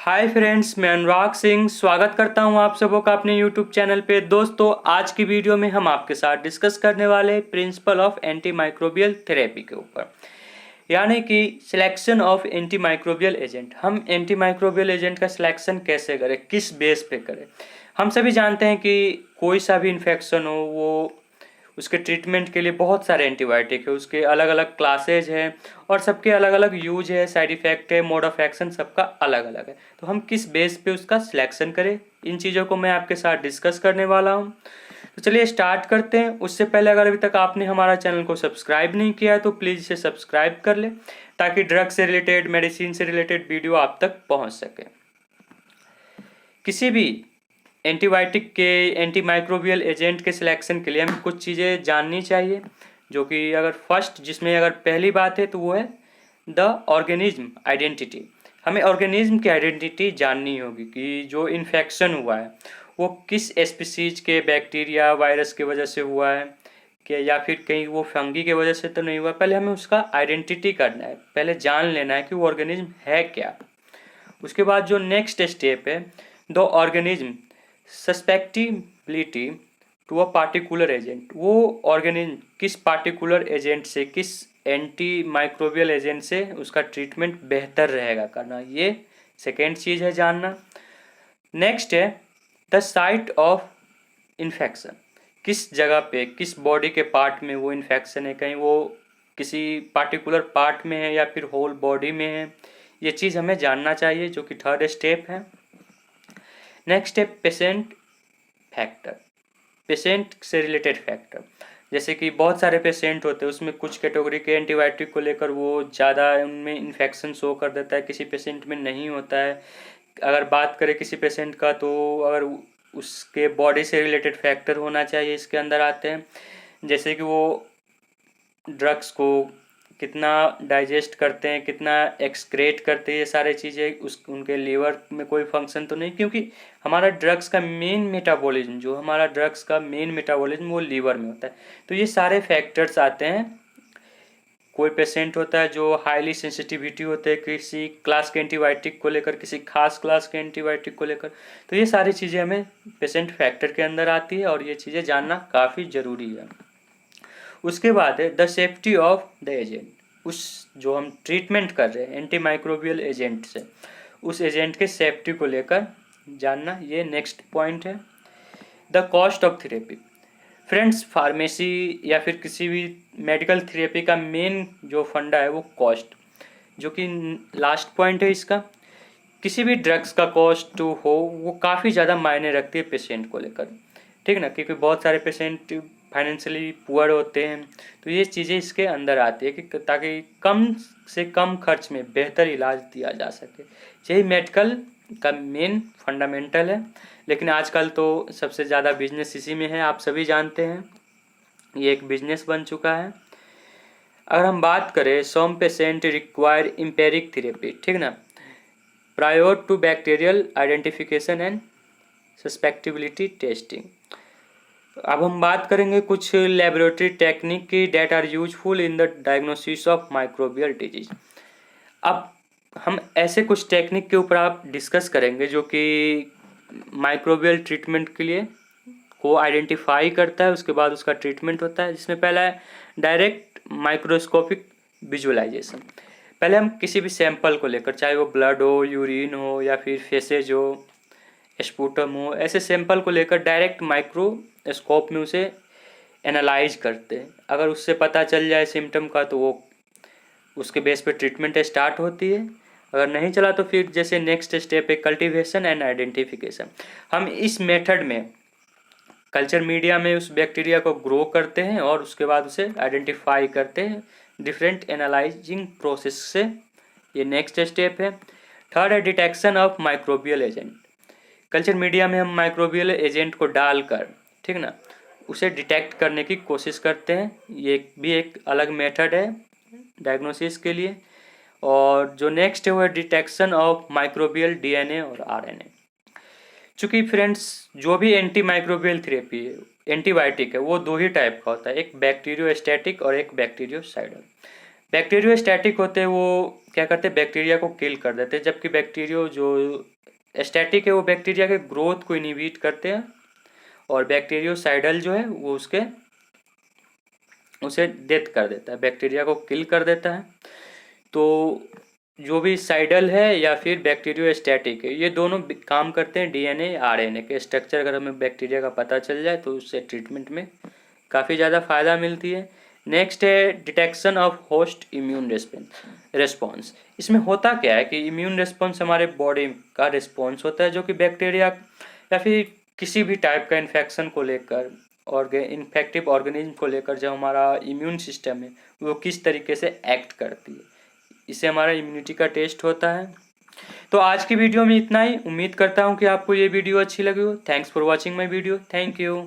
Hi friends, मैं अनुराग सिंह स्वागत करता हूं आप सबों का अपने यूट्यूब चैनल पे। दोस्तों, आज की वीडियो में हम आपके साथ डिस्कस करने वाले principle of anti microbial therapy के ऊपर, यानी कि selection of anti microbial agent. हम एंटी माइक्रोबियल एजेंट का सिलेक्शन कैसे करें, किस बेस पे करें। हम सभी जानते हैं कि कोई सा भी इन्फेक्शन हो, वो उसके ट्रीटमेंट के लिए बहुत सारे एंटीबायोटिक है, उसके अलग अलग क्लासेज हैं और सबके अलग अलग यूज है, साइड इफेक्ट है, मोड ऑफ एक्शन सबका अलग अलग है। तो हम किस बेस पे उसका सिलेक्शन करें, इन चीज़ों को मैं आपके साथ डिस्कस करने वाला हूँ। तो चलिए स्टार्ट करते हैं। उससे पहले अगर अभी तक आपने हमारा चैनल को सब्सक्राइब नहीं किया है तो प्लीज़ इसे सब्सक्राइब कर ले, ताकि ड्रग से रिलेटेड, मेडिसिन से रिलेटेड वीडियो आप तक पहुँच सके। किसी भी एंटीबायोटिक के, एंटी माइक्रोबियल एजेंट के सिलेक्शन के लिए हमें कुछ चीज़ें जाननी चाहिए, जो कि अगर फर्स्ट, जिसमें अगर पहली बात है तो वो है द ऑर्गेनिज्म आइडेंटिटी। हमें ऑर्गेनिज्म की आइडेंटिटी जाननी होगी कि जो इन्फेक्शन हुआ है वो किस स्पीसीज के बैक्टीरिया वायरस की वजह से हुआ है, कि या फिर कहीं वो फंगी की वजह से तो नहीं हुआ। पहले हमें उसका आइडेंटिटी करना है, पहले जान लेना है कि वो ऑर्गेनिज्म है क्या। उसके बाद जो नेक्स्ट स्टेप है, the organism susceptibility to a particular agent. वो ऑर्गेनिज्म किस पार्टिकुलर एजेंट से, किस एंटी माइक्रोबियल एजेंट से उसका ट्रीटमेंट बेहतर रहेगा करना, ये सेकेंड चीज़ है जानना। नेक्स्ट है द साइट ऑफ इन्फेक्शन। किस जगह पे, किस बॉडी के पार्ट में वो इन्फेक्शन है, कहीं वो किसी पार्टिकुलर पार्ट में है या फिर होल बॉडी में है, ये चीज़ हमें जानना चाहिए, जो कि थर्ड स्टेप है। नेक्स्ट है पेशेंट फैक्टर, पेशेंट से रिलेटेड फैक्टर। जैसे कि बहुत सारे पेशेंट होते हैं, उसमें कुछ कैटेगरी के एंटीबायोटिक को लेकर वो ज़्यादा उनमें इन्फेक्शन शो कर देता है, किसी पेशेंट में नहीं होता है। अगर बात करें किसी पेशेंट का, तो अगर उसके बॉडी से रिलेटेड फैक्टर होना चाहिए, इसके अंदर आते हैं। जैसे कि वो ड्रग्स को कितना डाइजेस्ट करते हैं, कितना एक्सक्रेट करते हैं, ये सारे चीज़ें उस उनके लीवर में कोई फंक्शन तो नहीं, क्योंकि हमारा ड्रग्स का मेन मेटाबॉलिज्म, जो हमारा ड्रग्स का मेन मेटाबॉलिज्म वो लीवर में होता है। तो ये सारे फैक्टर्स आते हैं। कोई पेशेंट होता है जो हाईली सेंसिटिविटी होते हैं किसी क्लास के एंटीबायोटिक को लेकर, किसी खास क्लास के एंटीबायोटिक को लेकर। तो ये सारी चीज़ें हमें पेशेंट फैक्टर के अंदर आती है और ये चीज़ें जानना काफ़ी ज़रूरी है। उसके बाद है the safety of the agent. उस जो हम ट्रीटमेंट कर रहे हैं एंटी माइक्रोबियल एजेंट से, उस एजेंट के सेफ्टी को लेकर जानना, ये नेक्स्ट पॉइंट है। The cost of therapy. Friends, pharmacy या फिर किसी भी मेडिकल थेरेपी का मेन जो फंडा है वो कॉस्ट, जो कि लास्ट पॉइंट है इसका। किसी भी ड्रग्स का कॉस्ट हो वो काफ़ी ज़्यादा मायने रखती है पेशेंट को लेकर, ठीक ना, क्योंकि बहुत सारे पेशेंट फाइनेंशियली पुअर होते हैं। तो ये चीज़ें इसके अंदर आती है कि ताकि कम से कम खर्च में बेहतर इलाज दिया जा सके। यही मेडिकल का मेन फंडामेंटल है। लेकिन आजकल तो सबसे ज़्यादा बिजनेस इसी में है, आप सभी जानते हैं, ये एक बिजनेस बन चुका है। अगर हम बात करें, some patient require empiric therapy, ठीक ना, prior to bacterial identification and susceptibility testing. अब हम बात करेंगे कुछ लेबोरेटरी टेक्निक की that are useful in the diagnosis of microbial disease. अब हम ऐसे कुछ टेक्निक के ऊपर आप डिस्कस करेंगे जो कि माइक्रोबियल ट्रीटमेंट के लिए को आइडेंटिफाई करता है, उसके बाद उसका ट्रीटमेंट होता है। जिसमें पहला है डायरेक्ट माइक्रोस्कोपिक विजुअलाइजेशन। पहले हम किसी भी सैंपल को लेकर, चाहे वो ब्लड हो, यूरिन हो या फिर फेसेज हो, स्पूटम हो, ऐसे सैंपल को लेकर डायरेक्ट माइक्रोस्कोप में उसे एनालाइज करते हैं। अगर उससे पता चल जाए सिम्टम का तो वो उसके बेस पे ट्रीटमेंट स्टार्ट होती है। अगर नहीं चला तो फिर जैसे नेक्स्ट स्टेप है कल्टीवेशन एंड आइडेंटिफिकेशन। हम इस मेथड में कल्चर मीडिया में उस बैक्टीरिया को ग्रो करते हैं और उसके बाद उसे आइडेंटिफाई करते हैं डिफरेंट एनालाइजिंग प्रोसेस से। ये नेक्स्ट स्टेप है। थर्ड है detection of microbial agent. Culture media में हम माइक्रोबियल एजेंट को डालकर, ठीक ना, उसे डिटेक्ट करने की कोशिश करते हैं। ये भी एक अलग मेथड है डायग्नोसिस के लिए। और जो नेक्स्ट है वो है डिटेक्शन ऑफ माइक्रोबियल डीएनए और आरएनए। चूँकि फ्रेंड्स, जो भी एंटी माइक्रोबियल थेरेपी है, एंटीबायोटिक है, वो दो ही टाइप का होता है, एक बैक्टीरियोस्टैटिक और एक बैक्टीरियोसाइडल। बैक्टीरियोस्टैटिक होते हैं वो क्या करते हैं, बैक्टीरिया को किल कर देते हैं, जबकि बैक्टीरियो जो स्टैटिक है वो बैक्टीरिया के ग्रोथ को इनहिबिट करते हैं, और बैक्टीरियोसाइडल जो है वो उसे डेथ कर देता है, बैक्टीरिया को किल कर देता है। तो जो भी साइडल है या फिर बैक्टीरियोस्टैटिक है, ये दोनों काम करते हैं डीएनए आरएनए के स्ट्रक्चर अगर हमें बैक्टीरिया का पता चल जाए तो उससे ट्रीटमेंट में काफ़ी ज़्यादा फ़ायदा मिलती है। नेक्स्ट है detection of host immune response. इसमें होता क्या है कि इम्यून रिस्पॉन्स हमारे बॉडी का रिस्पॉन्स होता है जो कि बैक्टीरिया या फिर किसी भी टाइप का इन्फेक्शन को लेकर और इन्फेक्टिव ऑर्गेनिज्म को लेकर जो हमारा इम्यून सिस्टम है वो किस तरीके से एक्ट करती है, इससे हमारा इम्यूनिटी का टेस्ट होता है। तो आज की वीडियो में इतना ही। उम्मीद करता हूँ कि आपको ये वीडियो अच्छी लगी हो। Thanks for watching my video. Thank you.